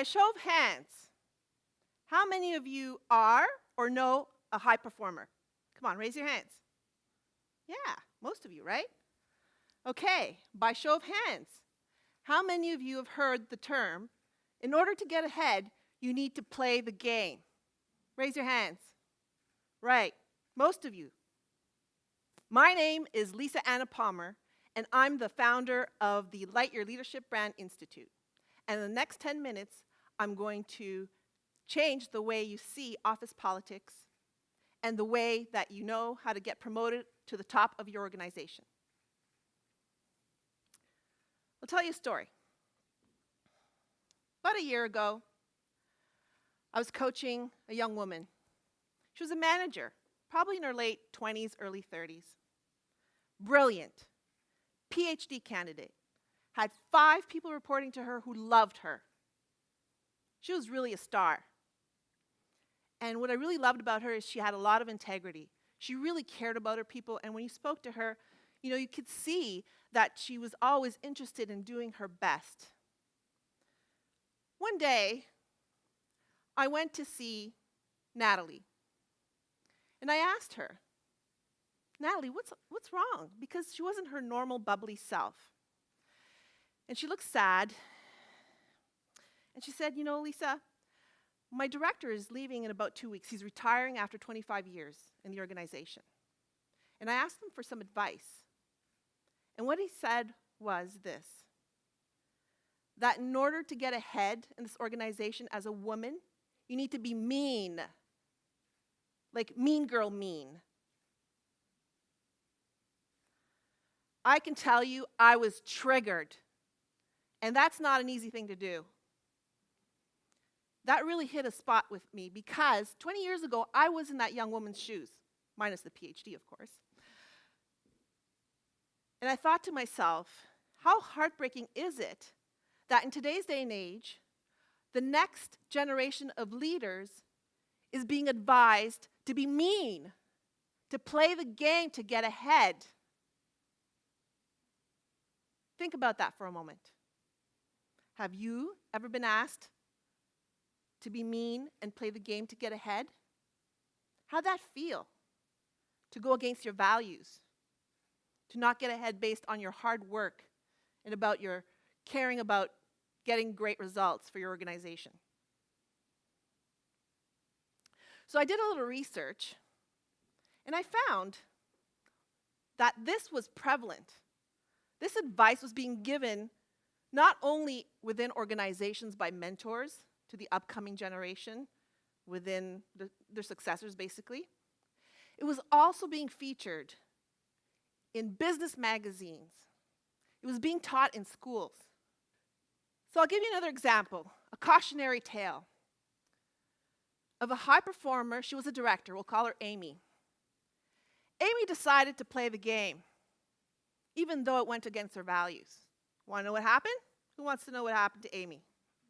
By a show of hands, how many of you are or know a high performer? Come on, raise your hands. Yeah, most of you, right? Okay, by show of hands, how many of you have heard the term, in order to get ahead, you need to play the game? Raise your hands. Right, most of you. My name is Lisa Anna Palmer, and I'm the founder of the Light Your Leadership Brand Institute. And in the next 10 minutes, I'm going to change the way you see office politics and the way that you know how to get promoted to the top of your organization. I'll tell you a story. About a year ago, I was coaching a young woman. She was a manager, probably in her late 20s, early 30s. Brilliant, PhD candidate, had 5 people reporting to her who loved her. She was really a star. And what I really loved about her is she had a lot of integrity. She really cared about her people, and when you spoke to her, you could see that she was always interested in doing her best. One day, I went to see Natalie, and I asked her, Natalie, what's wrong? Because she wasn't her normal bubbly self. And she looked sad, and she said, Lisa, my director is leaving in about 2 weeks. He's retiring after 25 years in the organization. And I asked him for some advice. And what he said was this, that in order to get ahead in this organization as a woman, you need to be mean. Like mean girl mean. I can tell you I was triggered. And that's not an easy thing to do. That really hit a spot with me because 20 years ago, I was in that young woman's shoes, minus the PhD, of course. And I thought to myself, how heartbreaking is it that in today's day and age, the next generation of leaders is being advised to be mean, to play the game to get ahead? Think about that for a moment. Have you ever been asked to be mean and play the game to get ahead? How'd that feel? To go against your values, to not get ahead based on your hard work and about your caring about getting great results for your organization. So I did a little research, and I found that this was prevalent. This advice was being given not only within organizations by mentors to the upcoming generation, within their successors, basically. It was also being featured in business magazines. It was being taught in schools. So I'll give you another example, a cautionary tale of a high performer. She was a director. We'll call her Amy. Amy decided to play the game, even though it went against her values. Want to know what happened? Who wants to know what happened to Amy?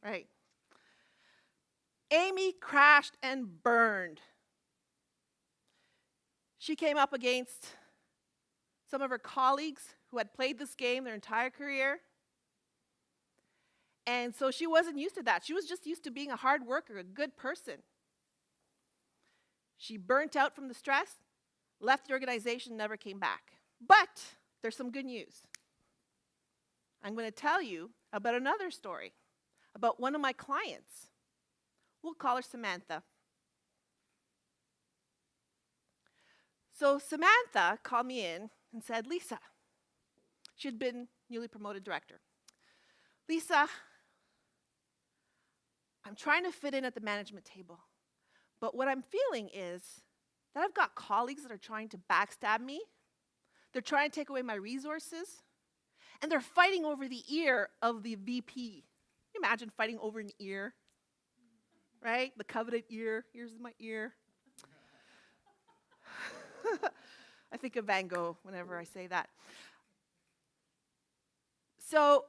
Right. Amy crashed and burned. She came up against some of her colleagues who had played this game their entire career. And so she wasn't used to that. She was just used to being a hard worker, a good person. She burnt out from the stress, left the organization, never came back. But there's some good news. I'm going to tell you about another story, about one of my clients. We'll call her Samantha. So Samantha called me in and said, Lisa, she had been newly promoted director. Lisa, I'm trying to fit in at the management table, but what I'm feeling is that I've got colleagues that are trying to backstab me. They're trying to take away my resources, and they're fighting over the ear of the VP. Can you imagine fighting over an ear? Right? The coveted ear. Here's my ear. I think of Van Gogh whenever I say that. So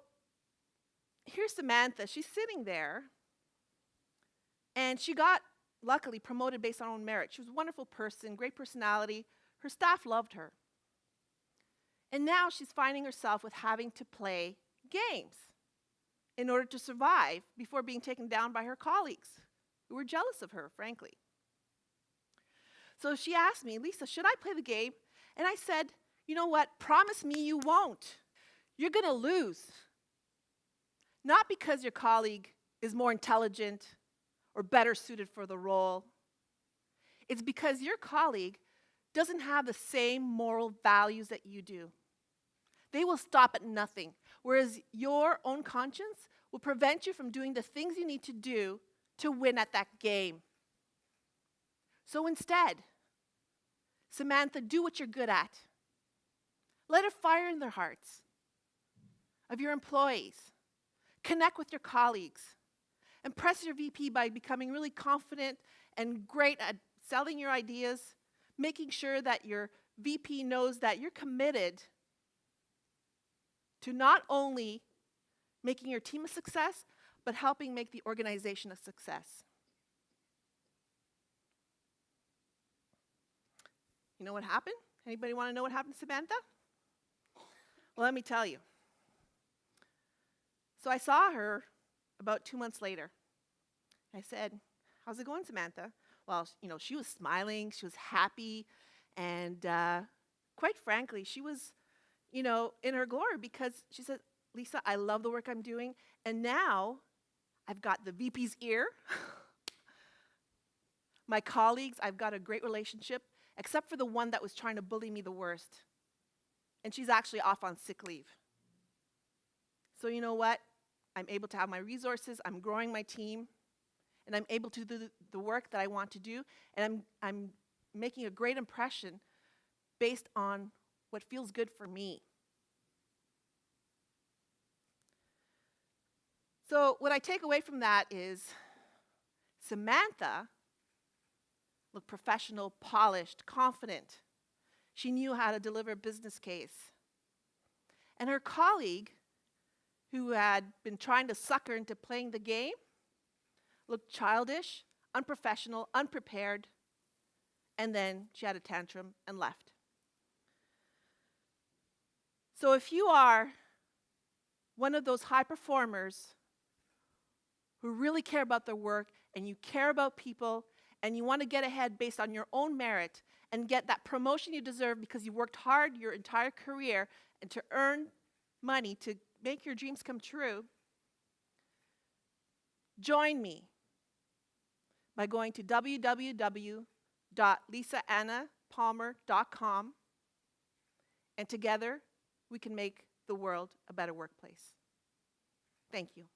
here's Samantha. She's sitting there, and she got, luckily, promoted based on her own merit. She was a wonderful person, great personality. Her staff loved her. And now she's finding herself with having to play games. in order to survive before being taken down by her colleagues who were jealous of her, frankly. So she asked me, Lisa, should I play the game? And I said, you know what? Promise me you won't. You're going to lose. Not because your colleague is more intelligent or better suited for the role. It's because your colleague doesn't have the same moral values that you do. They will stop at nothing, whereas your own conscience will prevent you from doing the things you need to do to win at that game. So instead, Samantha, do what you're good at. Let a fire in their hearts of your employees. Connect with your colleagues. Impress your VP by becoming really confident and great at selling your ideas, making sure that your VP knows that you're committed to not only making your team a success, but helping make the organization a success. You know what happened? Anybody want to know what happened to Samantha? Well, let me tell you. So I saw her about 2 months later. I said, how's it going, Samantha? Well, she was smiling, she was happy, and quite frankly, she was, in her glory because she said, Lisa, I love the work I'm doing, and now I've got the VP's ear. My colleagues, I've got a great relationship, except for the one that was trying to bully me the worst. And she's actually off on sick leave. So you know what? I'm able to have my resources, I'm growing my team, and I'm able to do the work that I want to do, and I'm making a great impression based on what feels good for me. So what I take away from that is Samantha looked professional, polished, confident. She knew how to deliver a business case. And her colleague, who had been trying to suck her into playing the game, looked childish, unprofessional, unprepared, and then she had a tantrum and left. So if you are one of those high performers who really care about their work and you care about people and you want to get ahead based on your own merit and get that promotion you deserve because you worked hard your entire career and to earn money to make your dreams come true, join me by going to www.lisaannapalmer.com, and together we can make the world a better workplace. Thank you.